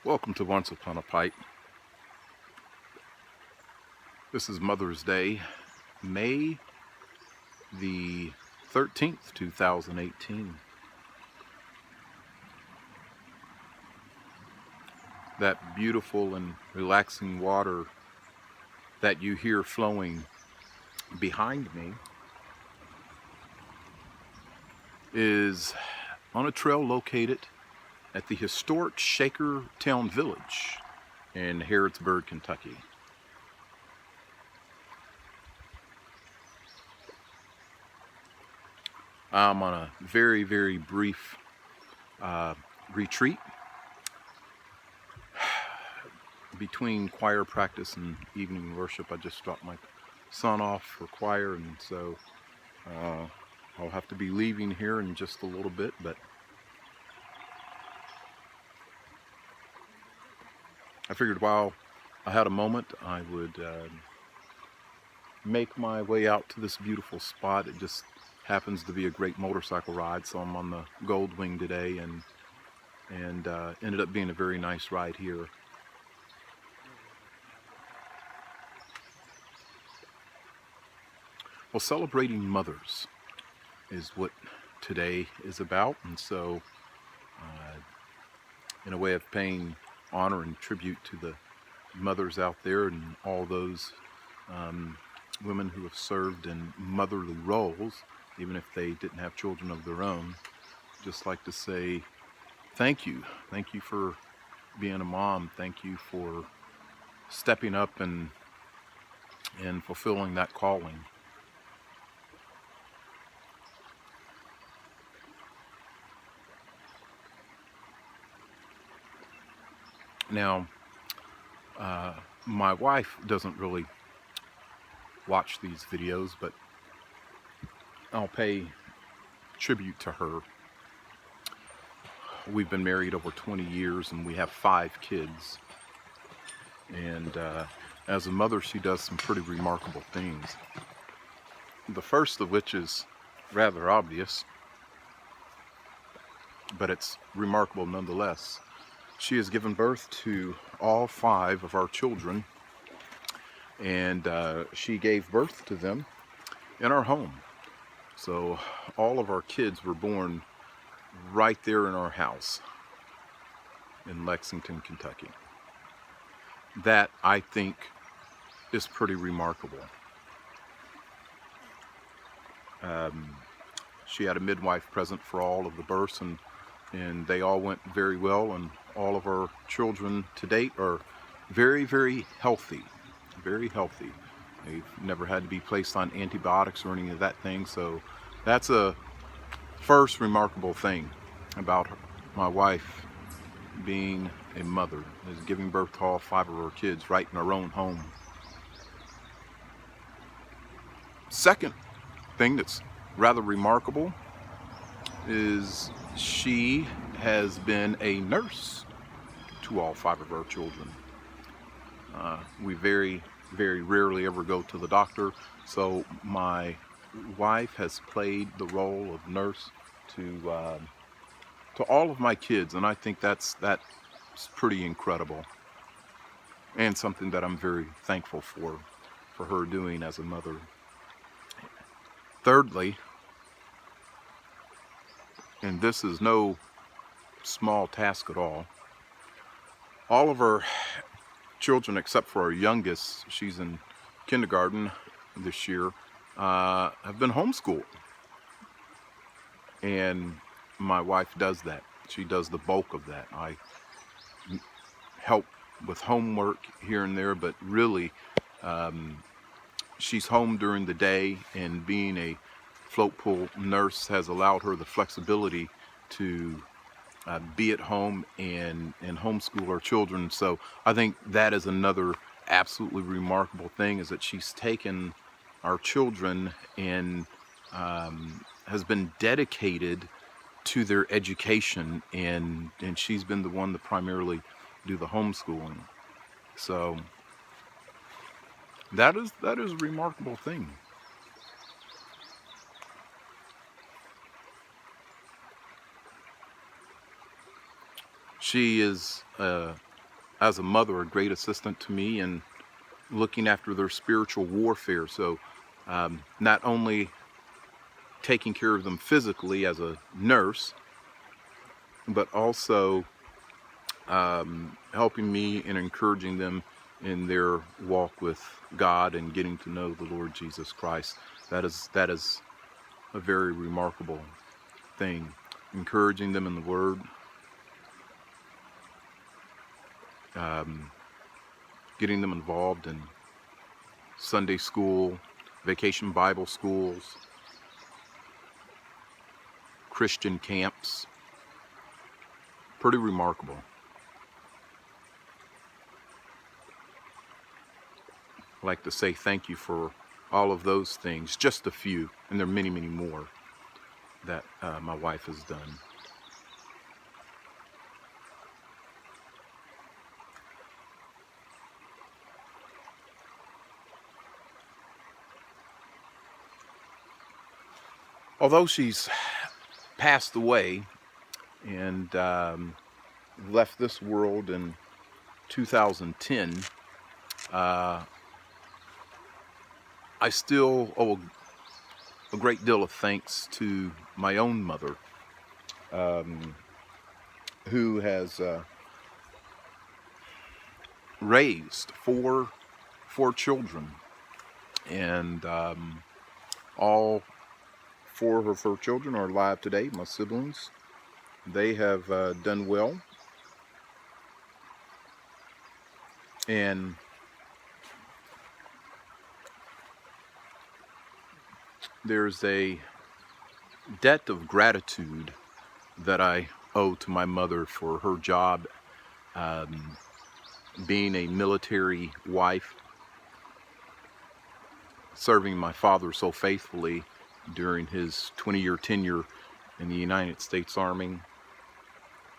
Welcome to Once Upon a Pipe. This is Mother's Day, May the 13th, 2018. That beautiful and relaxing water that you hear flowing behind me is on a trail located at the historic Shakertown village in Harrodsburg, Kentucky. I'm on a very, very brief retreat between choir practice and evening worship. I just dropped my son off for choir, and so I'll have to be leaving here in just a little bit, but I figured while I had a moment I would make my way out to this beautiful spot. It just happens to be a great motorcycle ride, so I'm on the Gold Wing today, and ended up being a very nice ride here. Well, celebrating mothers is what today is about, and so in a way of paying honor and tribute to the mothers out there and all those women who have served in motherly roles, even if they didn't have children of their own, just like to say thank you. Thank you for being a mom. Thank you for stepping up and fulfilling that calling. Now, my wife doesn't really watch these videos, but I'll pay tribute to her. We've been married over 20 years and we have 5 kids. And as a mother, she does some pretty remarkable things. The first of which is rather obvious, but it's remarkable nonetheless. She has given birth to all 5 of our children, and she gave birth to them in our home. So all of our kids were born right there in our house in Lexington, Kentucky. That, I think, is pretty remarkable. She had a midwife present for all of the births, and they all went very well, and all of our children to date are very, very healthy. Very healthy. They've never had to be placed on antibiotics or any of that thing, so that's a first remarkable thing about my wife being a mother, is giving birth to all 5 of her kids right in our own home. Second thing that's rather remarkable is she has been a nurse to all 5 of our children. We very, very rarely ever go to the doctor, so my wife has played the role of nurse to all of my kids, and I think that's pretty incredible, and something that I'm very thankful for her doing as a mother. Thirdly, and this is no small task at all of our children, except for our youngest, she's in kindergarten this year, have been homeschooled. And my wife does that. She does the bulk of that. I help with homework here and there, but really she's home during the day, and being a float pool nurse has allowed her the flexibility to be at home and homeschool our children. So I think that is another absolutely remarkable thing, is that she's taken our children and has been dedicated to their education, and she's been the one to primarily do the homeschooling. So that is a remarkable thing. She is a as a mother, a great assistant to me in looking after their spiritual warfare. So not only taking care of them physically as a nurse, but also helping me and encouraging them in their walk with God and getting to know the Lord Jesus Christ. That is a very remarkable thing. Encouraging them in the Word, getting them involved in Sunday school, vacation Bible schools, Christian camps. Pretty remarkable. I'd like to say thank you for all of those things, just a few, and there are many, many more that my wife has done. Although she's passed away and left this world in 2010, I still owe a great deal of thanks to my own mother, who has raised four children, and all four of her children are alive today. My siblings, they have done well, and there's a debt of gratitude that I owe to my mother for her job, being a military wife, serving my father so faithfully during his 20-year tenure in the United States Army.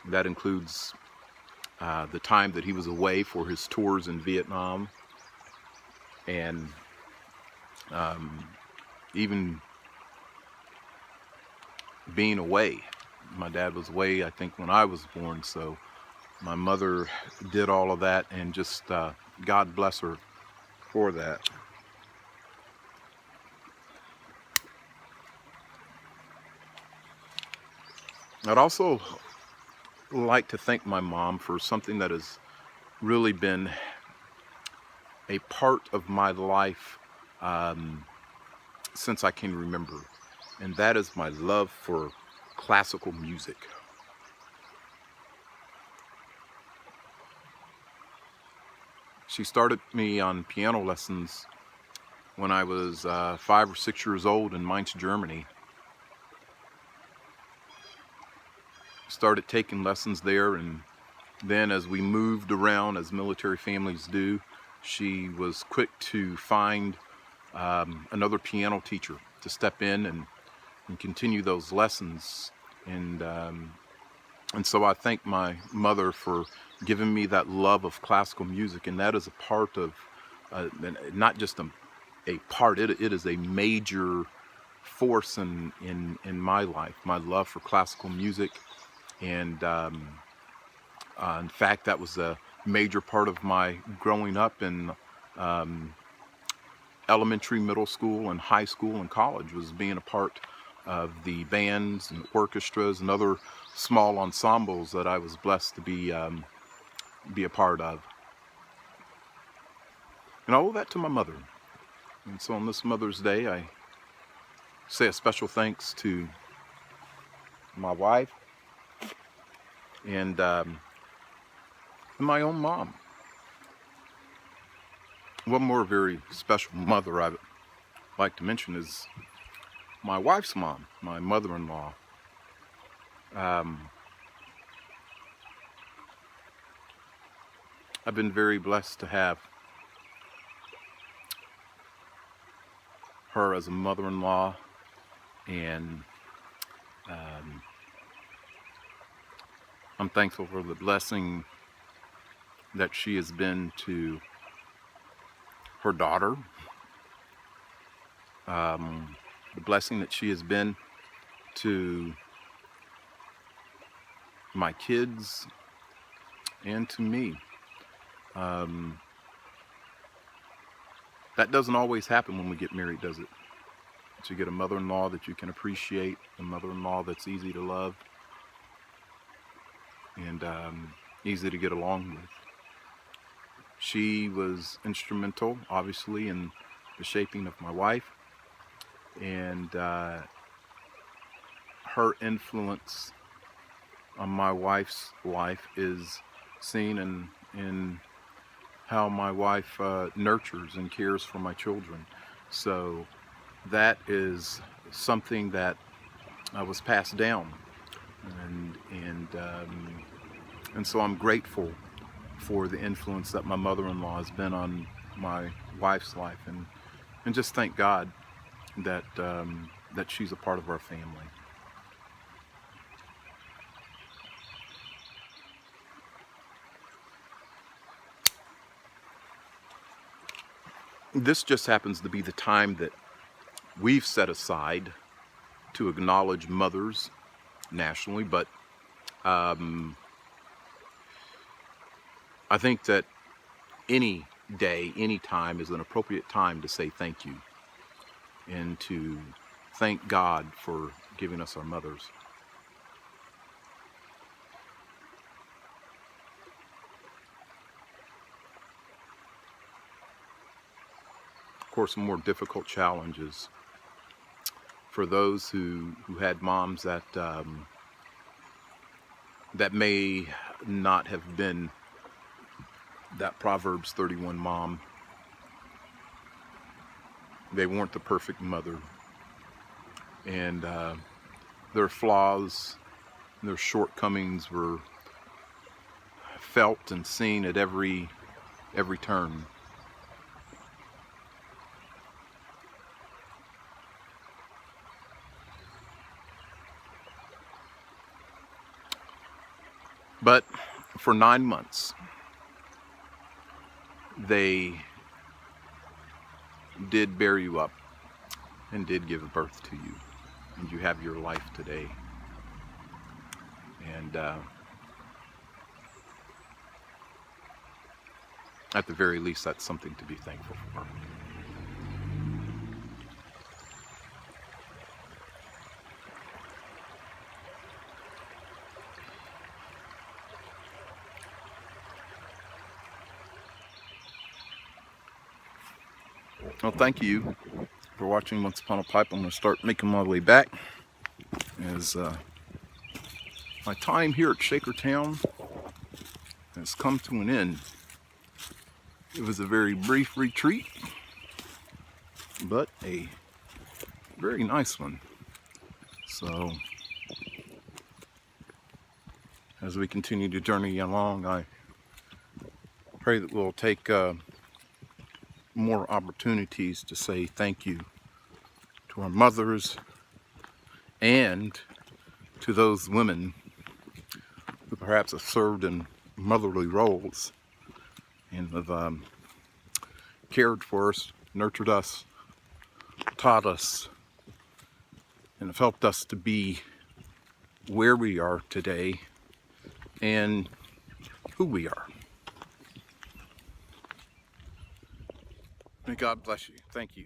That includes the time that he was away for his tours in Vietnam, and even being away. My dad was away, I think, when I was born, so my mother did all of that, and just God bless her for that. I'd also like to thank my mom for something that has really been a part of my life since I can remember, and that is my love for classical music. She started me on piano lessons when I was 5 or 6 years old in Mainz, Germany. Started taking lessons there, and then as we moved around, as military families do, she was quick to find another piano teacher to step in and continue those lessons. And so I thank my mother for giving me that love of classical music, and that is a part of, not just a part, it is a major force in my life, my love for classical music. And in fact, that was a major part of my growing up in elementary, middle school, and high school and college, was being a part of the bands and orchestras and other small ensembles that I was blessed to be a part of. And I owe that to my mother. And so on this Mother's Day, I say a special thanks to my wife and my own mom. One more very special mother I'd like to mention is my wife's mom, my mother-in-law. I've been very blessed to have her as a mother-in-law, and I'm thankful for the blessing that she has been to her daughter, the blessing that she has been to my kids and to me. Um, that doesn't always happen when we get married, does it? That you get a mother-in-law that you can appreciate, a mother-in-law that's easy to love and easy to get along with. She was instrumental, obviously, in the shaping of my wife, and her influence on my wife's life is seen in how my wife nurtures and cares for my children. So that is something that was passed down, and so I'm grateful for the influence that my mother-in-law has been on my wife's life, and just thank God that that she's a part of our family. This just happens to be the time that we've set aside to acknowledge mothers nationally, but I think that any day, any time is an appropriate time to say thank you and to thank God for giving us our mothers. Of course, more difficult challenges for those who had moms that that may not have been that Proverbs 31 mom. They weren't the perfect mother, and their flaws, their shortcomings were felt and seen at every turn. But for 9 months, they did bear you up and did give birth to you, and you have your life today. And at the very least, that's something to be thankful for. Well, thank you for watching Once Upon a Pipe. I'm going to start making my way back as my time here at Shakertown has come to an end. It was a very brief retreat, but a very nice one. So as we continue to journey along, I pray that we'll take more opportunities to say thank you to our mothers and to those women who perhaps have served in motherly roles and have cared for us, nurtured us, taught us, and have helped us to be where we are today and who we are. May God bless you. Thank you.